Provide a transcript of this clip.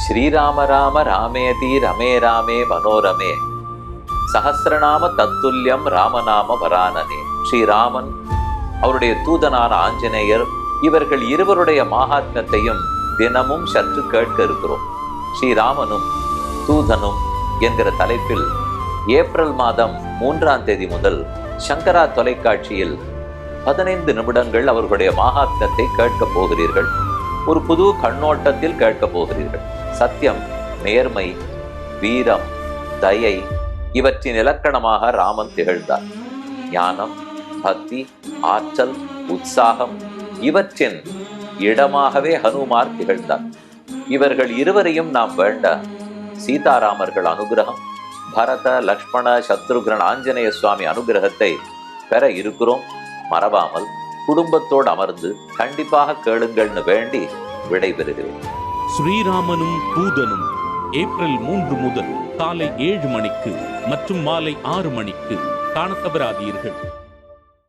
ஸ்ரீராம ராம ராமேதி ரமே ராமே மனோரமே சஹசிரநாம தத்துல்யம் ராமநாம வரானனே. ஸ்ரீராமன், அவருடைய தூதனான ஆஞ்சநேயர், இவர்கள் இருவருடைய மகாத்மியத்தையும் தினமும் சற்று கேட்க இருக்கிறோம். ஸ்ரீராமனும் தூதனும் என்கிற தலைப்பில் ஏப்ரல் மாதம் 3ஆம் தேதி முதல் சங்கரா தொலைக்காட்சியில் 15 நிமிடங்கள் அவர்களுடைய மகாத்மியத்தை கேட்கப் போகிறீர்கள். ஒரு புது கண்ணோட்டத்தில் கேட்கப் போகிறீர்கள். சத்தியம், நேர்மை, வீரம், தயை இவற்றின் இலக்கணமாக ராமன் திகழ்ந்தார். ஞானம், பக்தி, ஆற்றல், உற்சாகம் இவற்றின் இடமாகவே ஹனுமார் திகழ்ந்தார். இவர்கள் இருவரையும் நாம் வேண்ட சீதாராமர்கள் அனுகிரகம், பரத, லக்ஷ்மண, சத்ருக்னன், ஆஞ்சநேய சுவாமி அனுகிரகத்தை பெற இருக்கிறோம். மறவாமல் குடும்பத்தோடு அமர்ந்து கண்டிப்பாக கேளுங்கள்னு வேண்டி விடைபெறுகிறேன். ஸ்ரீராமனும் தூதனும் ஏப்ரல் 3 முதல் காலை 7 மணிக்கு மற்றும் மாலை 6 மணிக்கு காணத் தவறாதீர்கள்.